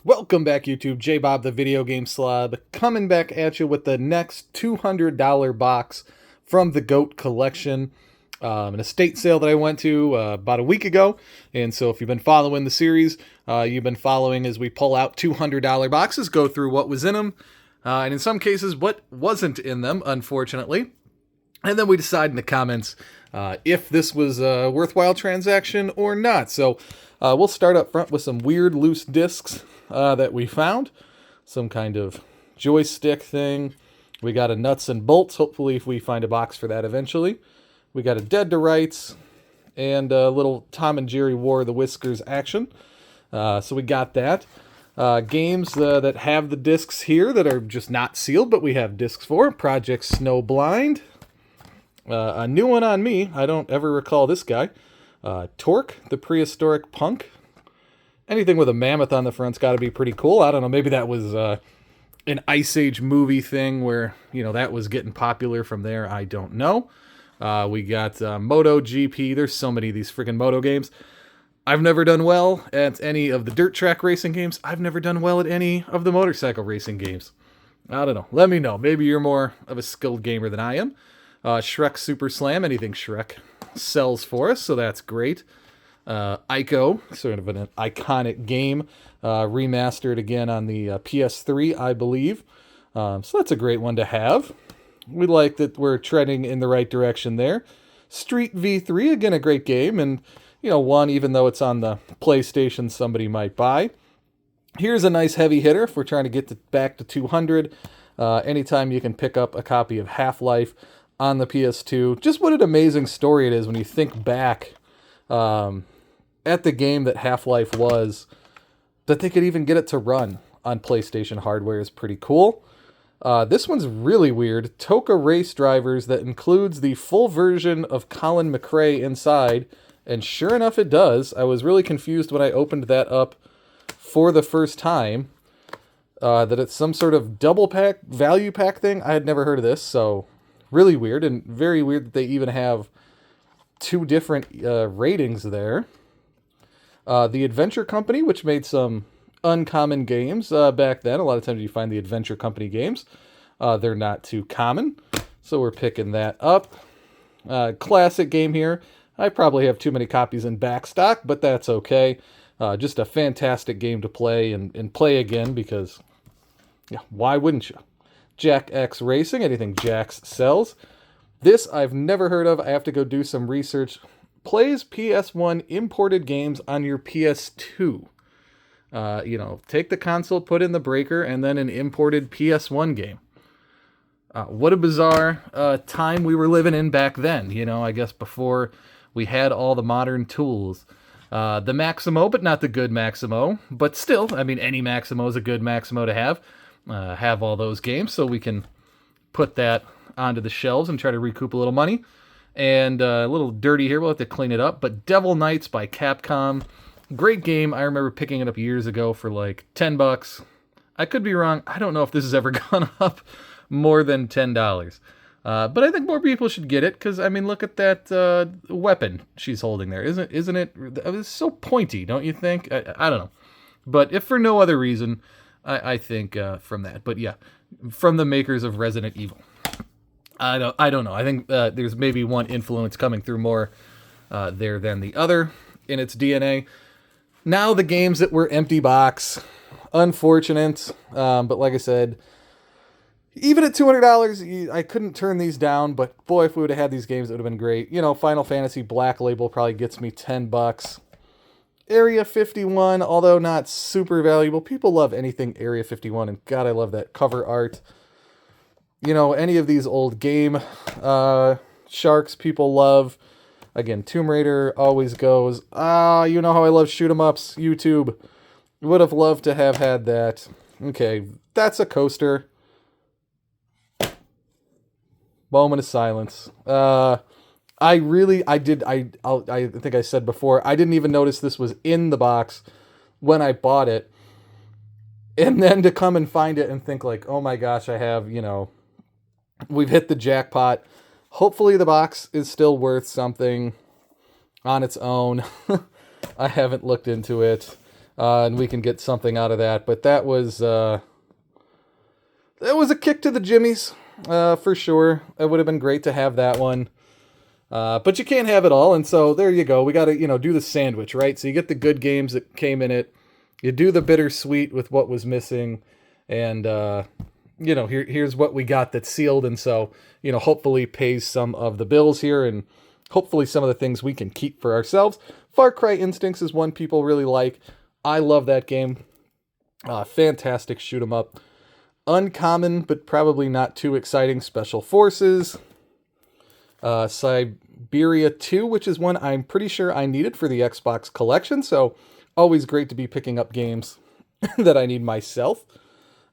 Welcome back, YouTube. J Bob, the video game slob, coming back at you with the next $200 box from the GOAT collection. An estate sale that I went to about a week ago. And so if you've been following the series, you've been following as we pull out $200 boxes, go through what was in them, and in some cases, what wasn't in them, unfortunately. And then we decide in the comments if this was a worthwhile transaction or not. So we'll start up front with some weird loose discs that we found. Some kind of joystick thing. We got a nuts and bolts, hopefully if we find a box for that eventually. We got a Dead to Rights and a little Tom and Jerry War of the Whiskers action. So we got that. Games that have the discs here that are just not sealed, but we have discs for. Project Snowblind. A new one on me. I don't ever recall this guy. Torque, the prehistoric punk. Anything with a mammoth on the front's got to be pretty cool. I don't know. Maybe that was an Ice Age movie thing where, that was getting popular from there. I don't know. We got MotoGP. There's so many of these freaking moto games. I've never done well at any of the dirt track racing games. I've never done well at any of the motorcycle racing games. I don't know. Let me know. Maybe you're more of a skilled gamer than I am. Shrek Super Slam, anything Shrek sells for us, so that's great. Ico, sort of an iconic game, remastered again on the PS3, I believe. So that's a great one to have. We like that we're treading in the right direction there. Street V3, again, a great game, and, one, even though it's on the PlayStation, somebody might buy. Here's a nice heavy hitter if we're trying to get back to 200. Anytime you can pick up a copy of Half-Life on the PS2. Just what an amazing story it is when you think back at the game that Half-Life was, that they could even get it to run on PlayStation hardware is pretty cool. This one's really weird. Toka Race Drivers that includes the full version of Colin McRae inside, and sure enough it does. I was really confused when I opened that up for the first time, that it's some sort of double pack, value pack thing. I had never heard of this, so really weird, and very weird that they even have two different ratings there. The Adventure Company, which made some uncommon games back then. A lot of times you find the Adventure Company games. They're not too common, so we're picking that up. Classic game here. I probably have too many copies in back stock, but that's okay. Just a fantastic game to play and play again because, yeah, why wouldn't you? Jack X Racing, anything Jax sells. This I've never heard of. I have to go do some research. Plays PS1 imported games on your PS2. Take the console, put in the breaker, and then an imported PS1 game. What a bizarre time we were living in back then. I guess before we had all the modern tools. The Maximo, but not the good Maximo. But still, any Maximo is a good Maximo to have. Have all those games so we can put that onto the shelves and try to recoup a little money. And a little dirty here, we'll have to clean it up. But Devil Knights by Capcom, great game. I remember picking it up years ago for like $10. I could be wrong. I don't know if this has ever gone up more than $10. But I think more people should get it because look at that weapon she's holding there. Isn't it? It's so pointy, don't you think? I don't know. But if for no other reason, I think from that. But yeah, from the makers of Resident Evil. I don't know. I think there's maybe one influence coming through more there than the other in its DNA. Now the games that were empty box, unfortunate. But like I said, even at $200, I couldn't turn these down. But boy, if we would have had these games, it would have been great. Final Fantasy Black Label probably gets me $10. Area 51, although not super valuable. People love anything Area 51, and God, I love that cover art. Any of these old game sharks people love. Again, Tomb Raider always goes. You know how I love shoot 'em ups. YouTube would have loved to have had that. Okay, that's a coaster. Moment of silence. I think I said before, I didn't even notice this was in the box when I bought it. And then to come and find it and think like, oh my gosh, I have, we've hit the jackpot. Hopefully the box is still worth something on its own. I haven't looked into it. and we can get something out of that. But that was a kick to the jimmies, for sure. It would have been great to have that one. But you can't have it all, and so there you go. We got to, do the sandwich, right? So you get the good games that came in it. You do the bittersweet with what was missing, and, here's what we got that's sealed, and so, hopefully pays some of the bills here, and hopefully some of the things we can keep for ourselves. Far Cry Instincts is one people really like. I love that game. Fantastic shoot 'em up. Uncommon, but probably not too exciting, Special Forces. Siberia 2, which is one I'm pretty sure I needed for the Xbox collection, so always great to be picking up games that I need myself.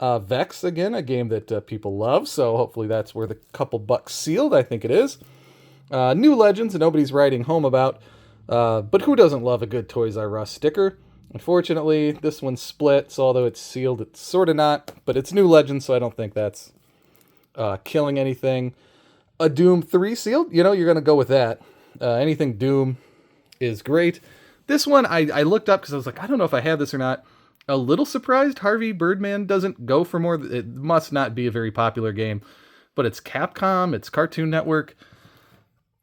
Vex, again, a game that people love, so hopefully that's worth a couple bucks sealed. I think it is. New Legends, nobody's writing home about, but who doesn't love a good Toys R Us sticker? Unfortunately, this one's split, so although it's sealed, it's sort of not, but it's New Legends, so I don't think that's killing anything. A Doom 3 sealed, you're going to go with that. Anything Doom is great. This one, I looked up because I was like, I don't know if I have this or not. A little surprised Harvey Birdman doesn't go for more. It must not be a very popular game, but it's Capcom, it's Cartoon Network.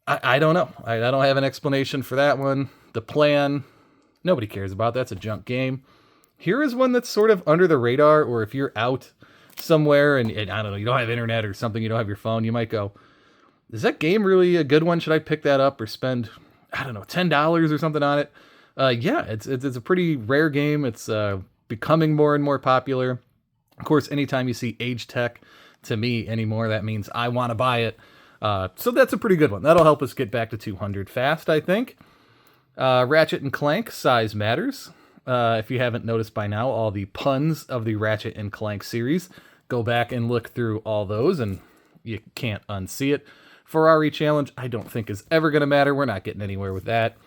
I don't know. I don't have an explanation for that one. The Plan, nobody cares about. That's a junk game. Here is one that's sort of under the radar, or if you're out somewhere and I don't know, you don't have internet or something, you don't have your phone, you might go, is that game really a good one? Should I pick that up or spend, I don't know, $10 or something on it? Yeah, it's a pretty rare game. It's becoming more and more popular. Of course, anytime you see Age Tech, to me anymore, that means I want to buy it. So that's a pretty good one. That'll help us get back to 200 fast, I think. Ratchet and Clank, Size Matters. If you haven't noticed by now, all the puns of the Ratchet and Clank series, go back and look through all those, and you can't unsee it. Ferrari Challenge, I don't think is ever going to matter. We're not getting anywhere with that.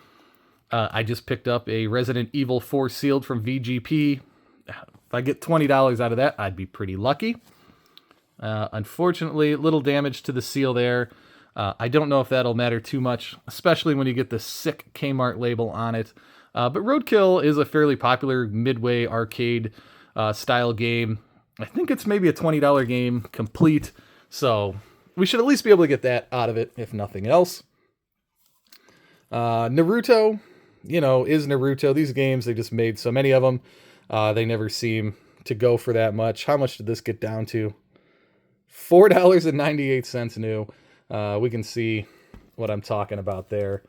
I just picked up a Resident Evil 4 sealed from VGP. If I get $20 out of that, I'd be pretty lucky. Unfortunately, little damage to the seal there. I don't know if that'll matter too much, especially when you get the sick Kmart label on it. But Roadkill is a fairly popular Midway arcade style game. I think it's maybe a $20 game complete, so we should at least be able to get that out of it, if nothing else. Naruto, is Naruto. These games, they just made so many of them. They never seem to go for that much. How much did this get down to? $4.98 new. We can see what I'm talking about there.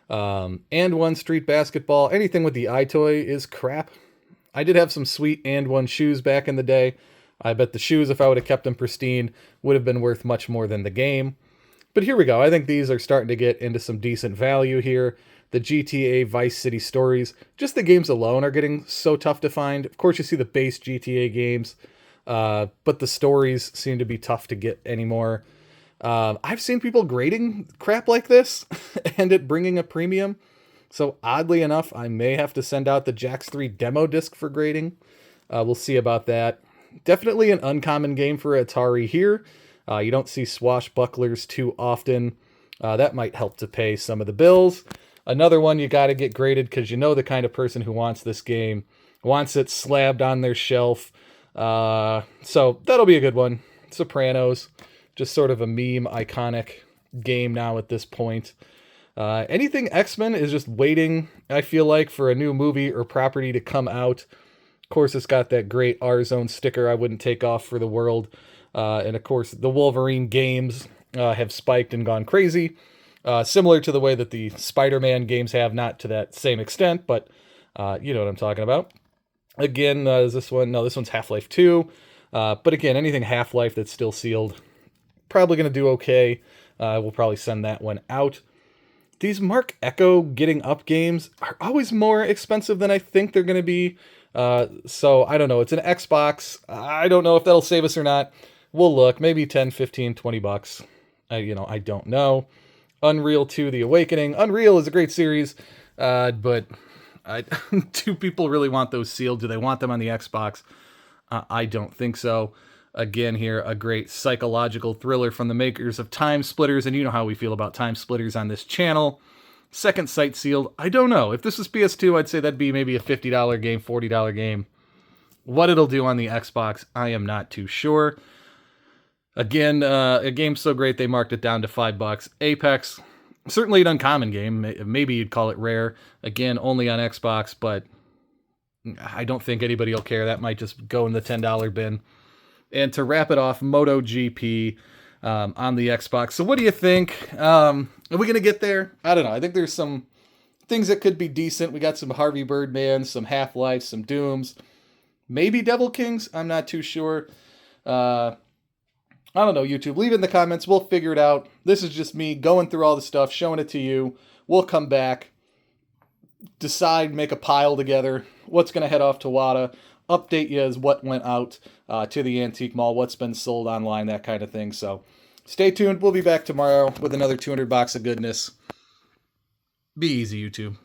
And One Street Basketball. Anything with the iToy is crap. I did have some sweet And One shoes back in the day. I bet the shoes, if I would have kept them pristine, would have been worth much more than the game. But here we go. I think these are starting to get into some decent value here. The GTA Vice City stories, just the games alone are getting so tough to find. Of course, you see the base GTA games, but the stories seem to be tough to get anymore. I've seen people grading crap like this and it bringing a premium. So oddly enough, I may have to send out the Jax 3 demo disc for grading. We'll see about that. Definitely an uncommon game for Atari here. You don't see swashbucklers too often. That might help to pay some of the bills. Another one you got to get graded because you know the kind of person who wants this game, wants it slabbed on their shelf. So that'll be a good one. Sopranos, just sort of a meme iconic game now at this point. Anything X-Men is just waiting, I feel like, for a new movie or property to come out. Of course, it's got that great R-Zone sticker I wouldn't take off for the world. And of course, the Wolverine games have spiked and gone crazy. Similar to the way that the Spider-Man games have, not to that same extent, but you know what I'm talking about. Again, is this one? No, this one's Half-Life 2. But again, anything Half-Life that's still sealed, probably going to do okay. We'll probably send that one out. These Mark Echo getting up games are always more expensive than I think they're going to be. So I don't know. It's an Xbox. I don't know if that'll save us or not. We'll look. Maybe 10, 15, 20 bucks. I don't know. Unreal 2, The Awakening. Unreal is a great series, but do people really want those sealed? Do they want them on the Xbox? I don't think so. Again here, a great psychological thriller from the makers of Time Splitters, and you know how we feel about Time Splitters on this channel. Second sight sealed, I don't know. If this was PS2, I'd say that'd be maybe a $50 game, $40 game. What it'll do on the Xbox, I am not too sure. Again, a game so great they marked it down to $5. Apex, certainly an uncommon game. Maybe you'd call it rare. Again, only on Xbox, but I don't think anybody will care. That might just go in the $10 bin. And to wrap it off, MotoGP on the Xbox. So what do you think? Are we going to get there? I don't know. I think there's some things that could be decent. We got some Harvey Birdman, some Half-Life, some Dooms. Maybe Devil Kings? I'm not too sure. I don't know, YouTube. Leave it in the comments. We'll figure it out. This is just me going through all the stuff, showing it to you. We'll come back, decide, make a pile together. What's going to head off to WADA. Update you as what went out to the Antique Mall, what's been sold online, that kind of thing. So stay tuned. We'll be back tomorrow with another 200 bucks of goodness. Be easy, YouTube.